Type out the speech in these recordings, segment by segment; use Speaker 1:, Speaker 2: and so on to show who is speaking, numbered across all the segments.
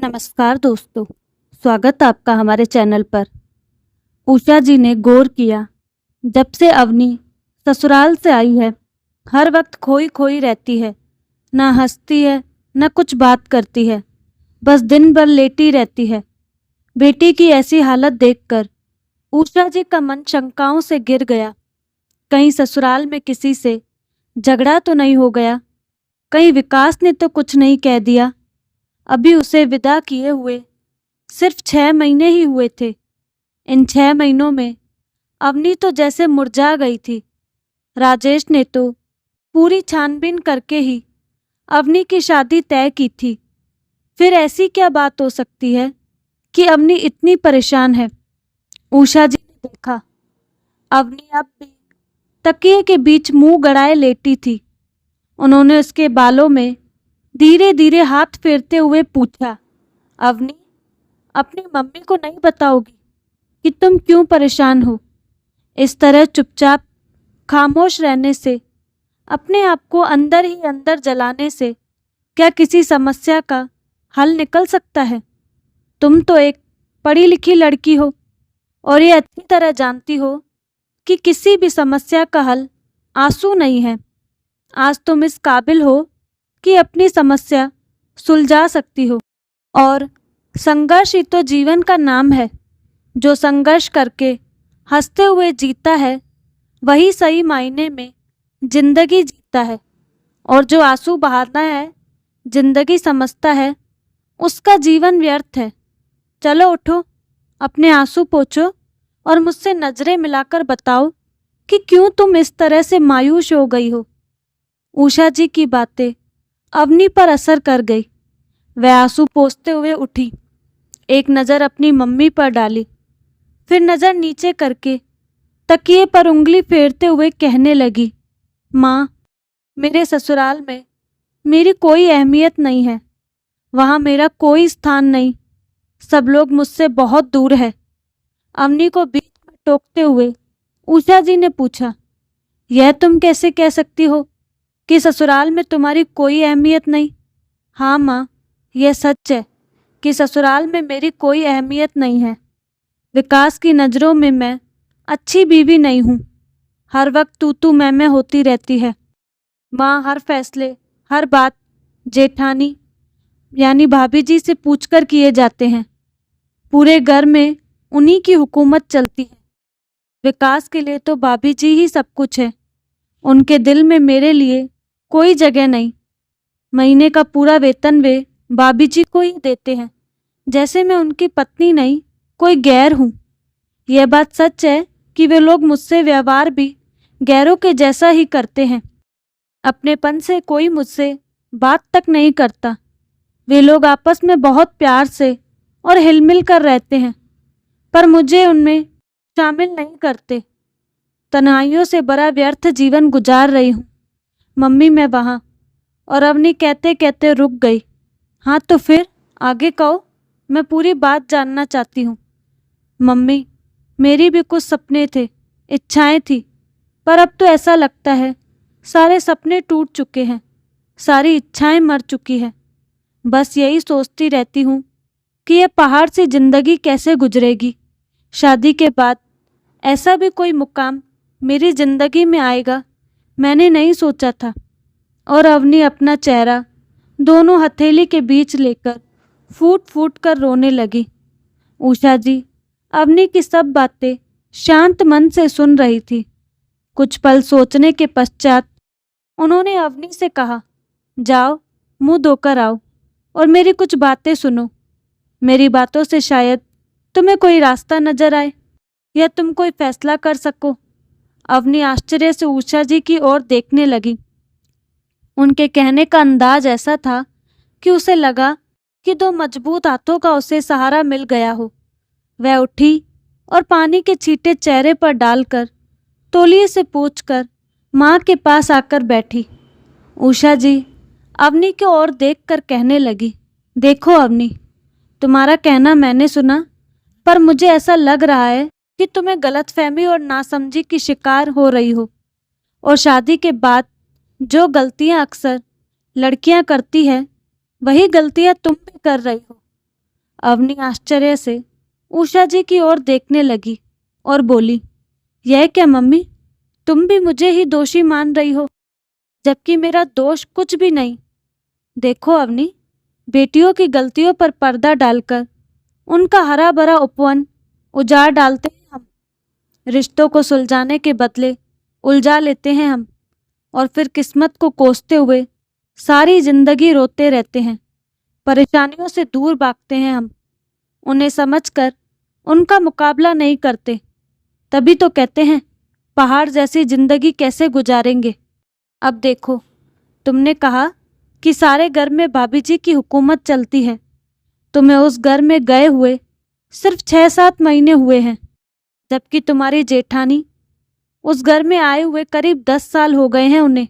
Speaker 1: नमस्कार दोस्तों, स्वागत आपका हमारे चैनल पर। उषा जी ने गौर किया, जब से अवनी ससुराल से आई है हर वक्त खोई खोई रहती है। ना हंसती है, ना कुछ बात करती है, बस दिन भर लेटी रहती है। बेटी की ऐसी हालत देखकर उषा जी का मन शंकाओं से गिर गया। कहीं ससुराल में किसी से झगड़ा तो नहीं हो गया, कहीं विकास ने तो कुछ नहीं कह दिया। अभी उसे विदा किए हुए सिर्फ 6 महीने ही हुए थे। इन 6 महीनों में अवनी तो जैसे मुरझा गई थी। राजेश ने तो पूरी छानबीन करके ही अवनी की शादी तय की थी। फिर ऐसी क्या बात हो सकती है कि अवनी इतनी परेशान है। उषा जी ने देखा, अवनी अब भी तकिए के बीच मुंह गड़ाए लेटी थी। उन्होंने उसके बालों में धीरे धीरे हाथ फेरते हुए पूछा, अवनी, अपनी मम्मी को नहीं बताओगी कि तुम क्यों परेशान हो? इस तरह चुपचाप खामोश रहने से, अपने आप को अंदर ही अंदर जलाने से क्या किसी समस्या का हल निकल सकता है? तुम तो एक पढ़ी लिखी लड़की हो और ये अच्छी तरह जानती हो कि किसी भी समस्या का हल आंसू नहीं है। आज तुम इस काबिल हो कि अपनी समस्या सुलझा सकती हो, और संघर्ष ही तो जीवन का नाम है। जो संघर्ष करके हंसते हुए जीता है वही सही मायने में जिंदगी जीता है, और जो आंसू बहाना है, जिंदगी समझता है, उसका जीवन व्यर्थ है। चलो उठो, अपने आंसू पोंछो और मुझसे नजरें मिलाकर बताओ कि क्यों तुम इस तरह से मायूस हो गई हो। उषा जी की बातें अवनी पर असर कर गई। वह आंसू पोंछते हुए उठी, एक नज़र अपनी मम्मी पर डाली, फिर नज़र नीचे करके तकिए पर उंगली फेरते हुए कहने लगी, माँ, मेरे ससुराल में मेरी कोई अहमियत नहीं है। वहाँ मेरा कोई स्थान नहीं। सब लोग मुझसे बहुत दूर है। अवनी को बीच में टोकते हुए उषा जी ने पूछा, यह तुम कैसे कह सकती हो कि ससुराल में तुम्हारी कोई अहमियत नहीं? हाँ माँ, यह सच है कि ससुराल में मेरी कोई अहमियत नहीं है। विकास की नज़रों में मैं अच्छी बीवी नहीं हूँ। हर वक्त तू मैं होती रहती है। माँ, हर फैसले, हर बात जेठानी यानी भाभी जी से पूछकर किए जाते हैं। पूरे घर में उन्हीं की हुकूमत चलती है। विकास के लिए तो भाभी जी ही सब कुछ है। उनके दिल में मेरे लिए कोई जगह नहीं। महीने का पूरा वेतन वे भाभी जी को ही देते हैं, जैसे मैं उनकी पत्नी नहीं, कोई गैर हूँ। यह बात सच है कि वे लोग मुझसे व्यवहार भी गैरों के जैसा ही करते हैं। अपनेपन से कोई मुझसे बात तक नहीं करता। वे लोग आपस में बहुत प्यार से और हिलमिल कर रहते हैं, पर मुझे उनमें शामिल नहीं करते। तन्हाइयों से बड़ा व्यर्थ जीवन गुजार रही हूँ। मम्मी, मैं वहाँ। और अवनी कहते कहते रुक गई। हाँ तो फिर आगे कहो, मैं पूरी बात जानना चाहती हूँ। मम्मी, मेरी भी कुछ सपने थे, इच्छाएं थी, पर अब तो ऐसा लगता है सारे सपने टूट चुके हैं, सारी इच्छाएं मर चुकी हैं। बस यही सोचती रहती हूँ कि यह पहाड़ से जिंदगी कैसे गुजरेगी। शादी के बाद ऐसा भी कोई मुकाम मेरी जिंदगी में आएगा, मैंने नहीं सोचा था। और अवनी अपना चेहरा दोनों हथेली के बीच लेकर फूट फूट कर रोने लगी। उषा जी अवनी की सब बातें शांत मन से सुन रही थी। कुछ पल सोचने के पश्चात उन्होंने अवनी से कहा, जाओ, मुंह धोकर आओ और मेरी कुछ बातें सुनो। मेरी बातों से शायद तुम्हें कोई रास्ता नजर आए या तुम कोई फैसला कर सको। अवनी आश्चर्य से उषा जी की ओर देखने लगी। उनके कहने का अंदाज ऐसा था कि उसे लगा कि 2 मजबूत हाथों का उसे सहारा मिल गया हो। वह उठी और पानी के छींटे चेहरे पर डालकर तौलिए से पोंछकर माँ के पास आकर बैठी। उषा जी अवनी की ओर देखकर कहने लगी, देखो अवनी, तुम्हारा कहना मैंने सुना, पर मुझे ऐसा लग रहा है कि तुम्हें गलतफहमी और नासमझी की शिकार हो रही हो। और शादी के बाद जो गलतियां अक्सर लड़कियां करती हैं, वही गलतियां तुम भी कर रही हो। अवनी आश्चर्य से उषा जी की ओर देखने लगी और बोली, यह क्या मम्मी, तुम भी मुझे ही दोषी मान रही हो, जबकि मेरा दोष कुछ भी नहीं। देखो अवनी, बेटियों की गलतियों पर पर्दा डालकर उनका हरा भरा उपवन उजाड़ डालते हैं हम। रिश्तों को सुलझाने के बदले उलझा लेते हैं हम, और फिर किस्मत को कोसते हुए सारी जिंदगी रोते रहते हैं। परेशानियों से दूर भागते हैं हम, उन्हें समझकर उनका मुकाबला नहीं करते। तभी तो कहते हैं पहाड़ जैसी जिंदगी कैसे गुजारेंगे। अब देखो, तुमने कहा कि सारे घर में भाभी जी की हुकूमत चलती है। तुम्हें उस घर में गए हुए सिर्फ 6-7 महीने हुए हैं, जबकि तुम्हारी जेठानी उस घर में आए हुए करीब 10 साल हो गए हैं उन्हें।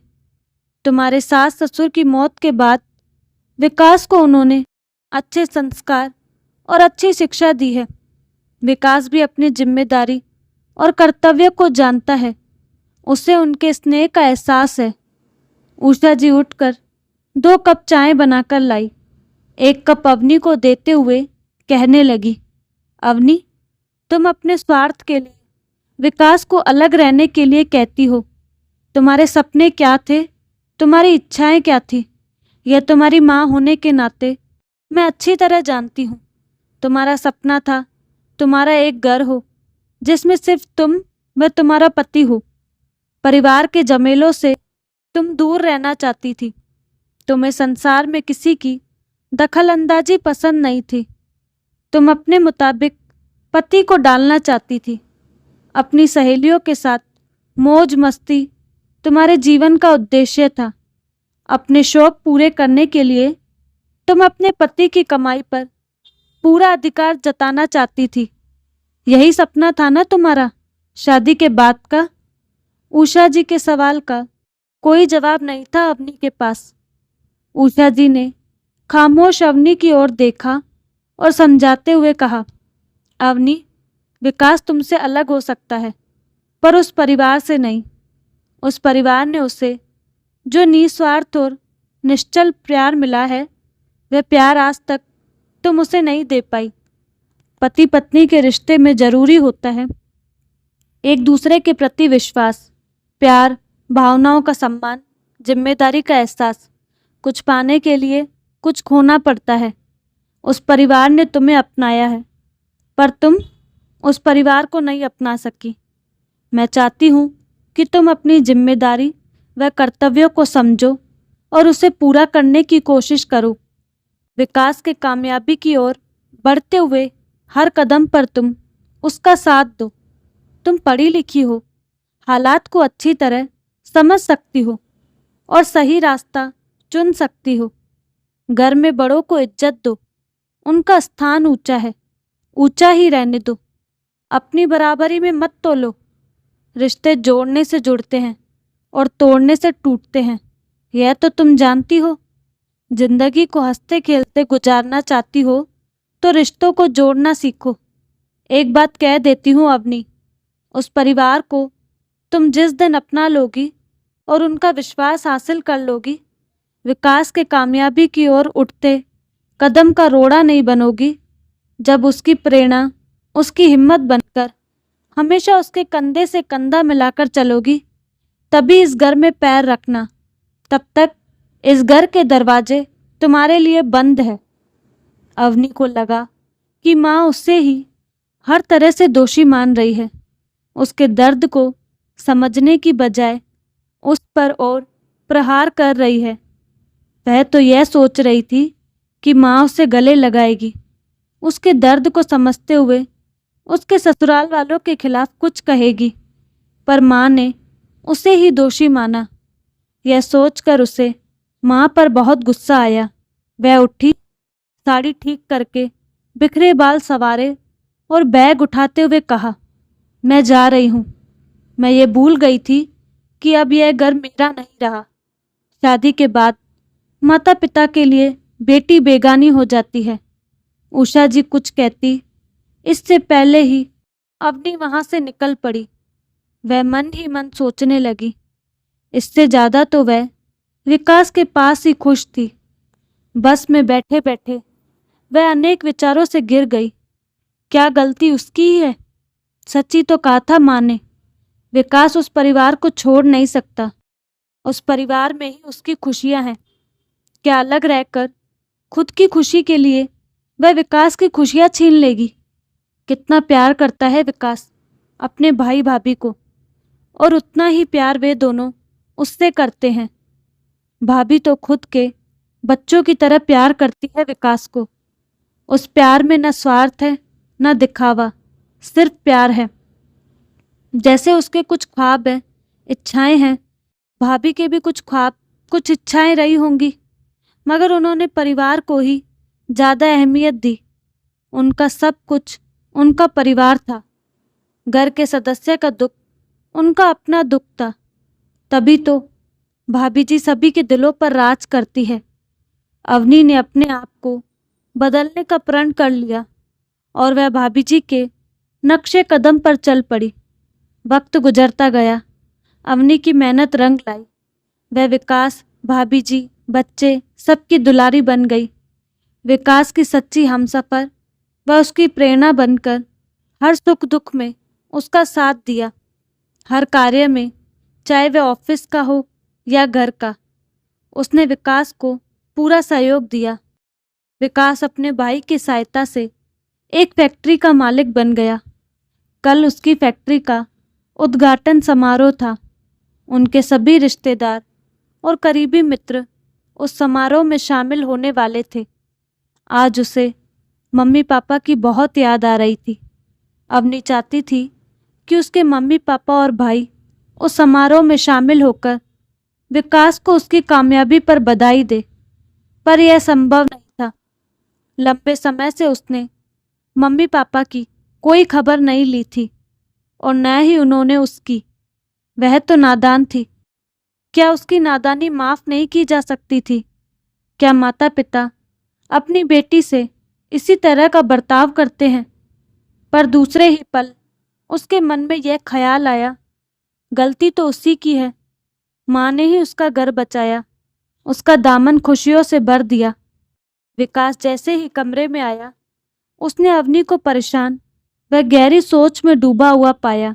Speaker 1: तुम्हारे सास ससुर की मौत के बाद विकास को उन्होंने अच्छे संस्कार और अच्छी शिक्षा दी है। विकास भी अपनी जिम्मेदारी और कर्तव्य को जानता है, उसे उनके स्नेह का एहसास है। उषा जी उठकर 2 कप चाय बनाकर लाई। 1 कप अवनी को देते हुए कहने लगी, अवनी, तुम अपने स्वार्थ के लिए विकास को अलग रहने के लिए कहती हो। तुम्हारे सपने क्या थे, तुम्हारी इच्छाएं क्या थी, यह तुम्हारी माँ होने के नाते मैं अच्छी तरह जानती हूँ। तुम्हारा सपना था तुम्हारा एक घर हो जिसमें सिर्फ तुम व तुम्हारा पति हो। परिवार के झमेलों से तुम दूर रहना चाहती थी। तुम्हें संसार में किसी की दखल अंदाजी पसंद नहीं थी। तुम अपने मुताबिक पति को डालना चाहती थी। अपनी सहेलियों के साथ मौज मस्ती तुम्हारे जीवन का उद्देश्य था। अपने शौक पूरे करने के लिए तुम अपने पति की कमाई पर पूरा अधिकार जताना चाहती थी। यही सपना था ना तुम्हारा शादी के बाद का? उषा जी के सवाल का कोई जवाब नहीं था अवनी के पास। उषा जी ने खामोश अवनी की ओर देखा और समझाते हुए कहा, अवनी, विकास तुमसे अलग हो सकता है, पर उस परिवार से नहीं। उस परिवार ने उसे जो निस्वार्थ और निश्चल प्यार मिला है, वह प्यार आज तक तुम उसे नहीं दे पाई। पति पत्नी के रिश्ते में जरूरी होता है एक दूसरे के प्रति विश्वास, प्यार, भावनाओं का सम्मान, जिम्मेदारी का एहसास। कुछ पाने के लिए कुछ खोना पड़ता है। उस परिवार ने तुम्हें अपनाया है, पर तुम उस परिवार को नहीं अपना सकी। मैं चाहती हूँ कि तुम अपनी जिम्मेदारी व कर्तव्यों को समझो और उसे पूरा करने की कोशिश करो। विकास के कामयाबी की ओर बढ़ते हुए हर कदम पर तुम उसका साथ दो। तुम पढ़ी लिखी हो, हालात को अच्छी तरह समझ सकती हो और सही रास्ता चुन सकती हो। घर में बड़ों को इज्जत दो, उनका स्थान ऊंचा है, ऊंचा ही रहने दो। अपनी बराबरी में मत तोलो। रिश्ते जोड़ने से जुड़ते हैं और तोड़ने से टूटते हैं, यह तो तुम जानती हो। जिंदगी को हंसते खेलते गुजारना चाहती हो तो रिश्तों को जोड़ना सीखो। एक बात कह देती हूँ अवनी, उस परिवार को तुम जिस दिन अपना लोगी और उनका विश्वास हासिल कर लोगी, विकास के कामयाबी की ओर उठते कदम का रोड़ा नहीं बनोगी। जब उसकी प्रेरणा, उसकी हिम्मत बनकर हमेशा उसके कंधे से कंधा मिलाकर चलोगी, तभी इस घर में पैर रखना। तब तक इस घर के दरवाजे तुम्हारे लिए बंद है। अवनी को लगा कि माँ उससे ही हर तरह से दोषी मान रही है। उसके दर्द को समझने की बजाय उस पर और प्रहार कर रही है। वह तो यह सोच रही थी कि माँ उसे गले लगाएगी, उसके दर्द को समझते हुए उसके ससुराल वालों के खिलाफ कुछ कहेगी, पर माँ ने उसे ही दोषी माना। यह सोचकर उसे माँ पर बहुत गुस्सा आया। वह उठी, साड़ी ठीक करके बिखरे बाल संवारे और बैग उठाते हुए कहा, मैं जा रही हूँ। मैं ये भूल गई थी कि अब यह घर मेरा नहीं रहा। शादी के बाद माता पिता के लिए बेटी बेगानी हो जाती है। उषा जी कुछ कहती इससे पहले ही अवनी वहां से निकल पड़ी। वह मन ही मन सोचने लगी, इससे ज़्यादा तो वह विकास के पास ही खुश थी। बस में बैठे बैठे वह अनेक विचारों से घिर गई। क्या गलती उसकी ही है? सच्ची तो कहा था माँ ने, विकास उस परिवार को छोड़ नहीं सकता। उस परिवार में ही उसकी खुशियां हैं। क्या अलग रहकर खुद की खुशी के लिए वह विकास की खुशियां छीन लेगी? कितना प्यार करता है विकास अपने भाई भाभी को, और उतना ही प्यार वे दोनों उससे करते हैं। भाभी तो खुद के बच्चों की तरह प्यार करती है विकास को। उस प्यार में न स्वार्थ है न दिखावा, सिर्फ प्यार है। जैसे उसके कुछ ख्वाब हैं, इच्छाएं हैं, भाभी के भी कुछ ख्वाब, कुछ इच्छाएं रही होंगी, मगर उन्होंने परिवार को ही ज़्यादा अहमियत दी। उनका सब कुछ उनका परिवार था। घर के सदस्य का दुख उनका अपना दुख था। तभी तो भाभी जी सभी के दिलों पर राज करती है। अवनी ने अपने आप को बदलने का प्रण कर लिया और वह भाभी जी के नक्शे कदम पर चल पड़ी। वक्त गुजरता गया। अवनी की मेहनत रंग लाई। वह विकास, भाभी जी, बच्चे सबकी दुलारी बन गई। विकास की सच्ची हमसफर व उसकी प्रेरणा बनकर हर सुख दुख में उसका साथ दिया। हर कार्य में, चाहे वह ऑफिस का हो या घर का, उसने विकास को पूरा सहयोग दिया। विकास अपने भाई की सहायता से एक फैक्ट्री का मालिक बन गया। कल उसकी फैक्ट्री का उद्घाटन समारोह था। उनके सभी रिश्तेदार और करीबी मित्र उस समारोह में शामिल होने वाले थे। आज उसे मम्मी पापा की बहुत याद आ रही थी। अवनी चाहती थी कि उसके मम्मी पापा और भाई उस समारोह में शामिल होकर विकास को उसकी कामयाबी पर बधाई दे, पर यह संभव नहीं था। लंबे समय से उसने मम्मी पापा की कोई खबर नहीं ली थी और न ही उन्होंने उसकी। वह तो नादान थी। क्या उसकी नादानी माफ नहीं की जा सकती थी? क्या माता पिता अपनी बेटी से इसी तरह का बर्ताव करते हैं? पर दूसरे ही पल उसके मन में यह ख्याल आया, गलती तो उसी की है। माँ ने ही उसका घर बचाया, उसका दामन खुशियों से भर दिया। विकास जैसे ही कमरे में आया, उसने अवनी को परेशान व गहरी सोच में डूबा हुआ पाया।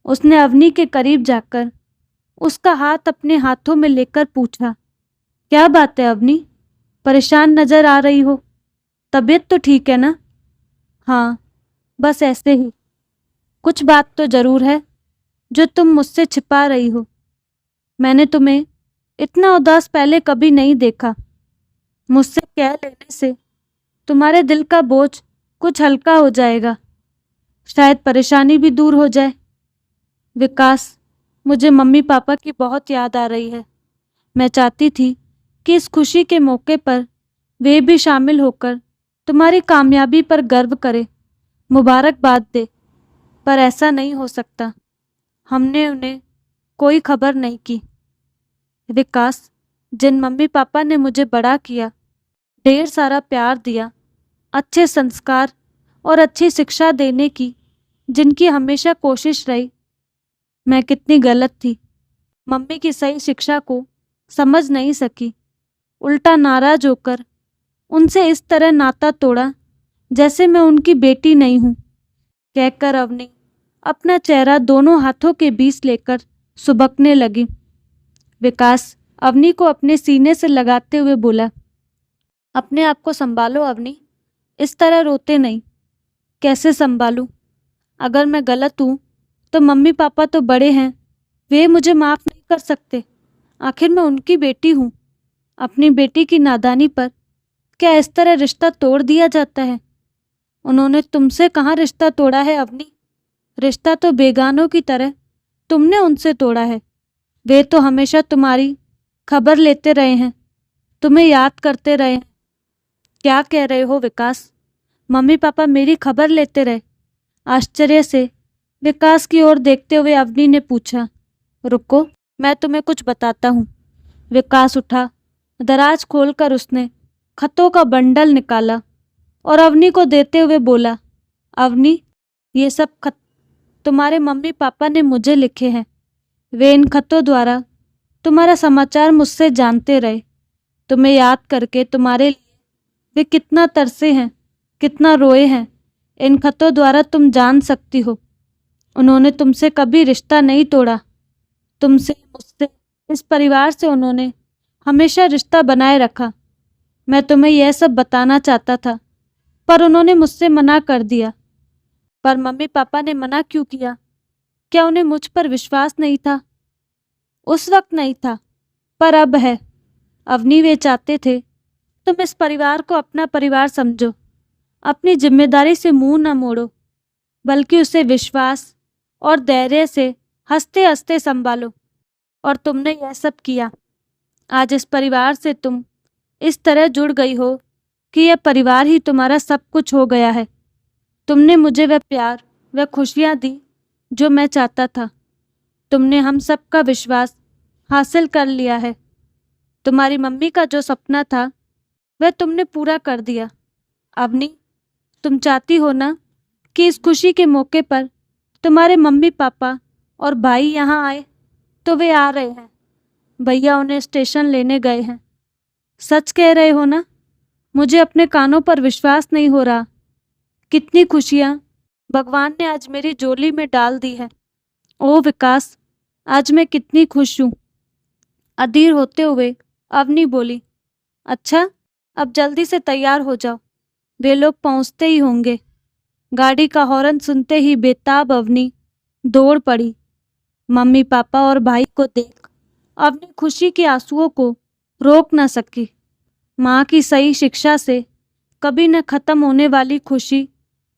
Speaker 1: उसने अवनी के करीब जाकर उसका हाथ अपने हाथों में लेकर पूछा, क्या बात है अवनी? परेशान नजर आ रही हो। तबीयत तो ठीक है ना? हाँ, बस ऐसे ही। कुछ बात तो जरूर है जो तुम मुझसे छिपा रही हो। मैंने तुम्हें इतना उदास पहले कभी नहीं देखा। मुझसे कह लेने से तुम्हारे दिल का बोझ कुछ हल्का हो जाएगा, शायद परेशानी भी दूर हो जाए। विकास, मुझे मम्मी पापा की बहुत याद आ रही है। मैं चाहती थी कि इस खुशी के मौके पर वे भी शामिल होकर तुम्हारी कामयाबी पर गर्व करें, मुबारकबाद दे, पर ऐसा नहीं हो सकता। हमने उन्हें कोई खबर नहीं की। विकास, जिन मम्मी पापा ने मुझे बड़ा किया, ढेर सारा प्यार दिया, अच्छे संस्कार और अच्छी शिक्षा देने की जिनकी हमेशा कोशिश रही, मैं कितनी गलत थी। मम्मी की सही शिक्षा को समझ नहीं सकी, उल्टा नाराज होकर उनसे इस तरह नाता तोड़ा जैसे मैं उनकी बेटी नहीं हूँ। कहकर अवनी अपना चेहरा दोनों हाथों के बीच लेकर सुबकने लगी। विकास अवनी को अपने सीने से लगाते हुए बोला, अपने आप को संभालो अवनी, इस तरह रोते नहीं। कैसे संभालूं? अगर मैं गलत हूँ तो मम्मी पापा तो बड़े हैं, वे मुझे माफ़ नहीं कर सकते। आखिर मैं उनकी बेटी हूँ। अपनी बेटी की नादानी पर क्या इस तरह रिश्ता तोड़ दिया जाता है? उन्होंने तुमसे कहाँ रिश्ता तोड़ा है अवनी? रिश्ता तो बेगानों की तरह तुमने उनसे तोड़ा है। वे तो हमेशा तुम्हारी खबर लेते रहे हैं, तुम्हें याद करते रहे हैं। क्या कह रहे हो विकास? मम्मी पापा मेरी खबर लेते रहे? आश्चर्य से विकास की ओर देखते हुए अवनी ने पूछा। रुको, मैं तुम्हें कुछ बताता हूँ। विकास उठा। दराज खोलकर उसने खतों का बंडल निकाला और अवनी को देते हुए बोला, अवनी, ये सब खत तुम्हारे मम्मी पापा ने मुझे लिखे हैं। वे इन खतों द्वारा तुम्हारा समाचार मुझसे जानते रहे। तुम्हें याद करके तुम्हारे लिए वे कितना तरसे हैं, कितना रोए हैं, इन खतों द्वारा तुम जान सकती हो। उन्होंने तुमसे कभी रिश्ता नहीं तोड़ा। तुमसे, मुझसे, इस परिवार से उन्होंने हमेशा रिश्ता बनाए रखा। मैं तुम्हें यह सब बताना चाहता था, पर उन्होंने मुझसे मना कर दिया। पर मम्मी पापा ने मना क्यों किया? क्या उन्हें मुझ पर विश्वास नहीं था? उस वक्त नहीं था, पर अब है। अवनी, वे चाहते थे तुम इस परिवार को अपना परिवार समझो। अपनी जिम्मेदारी से मुंह न मोड़ो, बल्कि उसे विश्वास और धैर्य से हंसते हंसते संभालो। और तुमने यह सब किया। आज इस परिवार से तुम इस तरह जुड़ गई हो कि यह परिवार ही तुम्हारा सब कुछ हो गया है। तुमने मुझे वह प्यार, वह खुशियाँ दी जो मैं चाहता था। तुमने हम सब का विश्वास हासिल कर लिया है। तुम्हारी मम्मी का जो सपना था वह तुमने पूरा कर दिया। अवनी, तुम चाहती हो ना कि इस खुशी के मौके पर तुम्हारे मम्मी पापा और भाई यहाँ आए? तो वे आ रहे हैं। भैया उन्हें स्टेशन लेने गए हैं। सच कह रहे हो ना? मुझे अपने कानों पर विश्वास नहीं हो रहा। कितनी खुशियाँ भगवान ने आज मेरी झोली में डाल दी है। ओ विकास, आज मैं कितनी खुश हूँ। अधीर होते हुए अवनी बोली। अच्छा, अब जल्दी से तैयार हो जाओ, वे लोग पहुँचते ही होंगे। गाड़ी का हॉर्न सुनते ही बेताब अवनी दौड़ पड़ी। मम्मी पापा और भाई को देख अवनी खुशी के आंसुओं को रोक न सकी। माँ की सही शिक्षा से कभी न खत्म होने वाली खुशी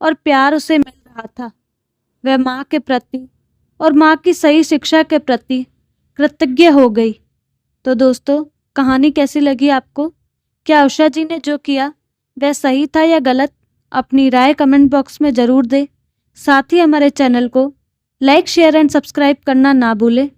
Speaker 1: और प्यार उसे मिल रहा था। वह माँ के प्रति और माँ की सही शिक्षा के प्रति कृतज्ञ हो गई। तो दोस्तों, कहानी कैसी लगी आपको? क्या उषा जी ने जो किया वह सही था या गलत? अपनी राय कमेंट बॉक्स में ज़रूर दें। साथ ही हमारे चैनल को लाइक, शेयर एंड सब्सक्राइब करना ना भूलें।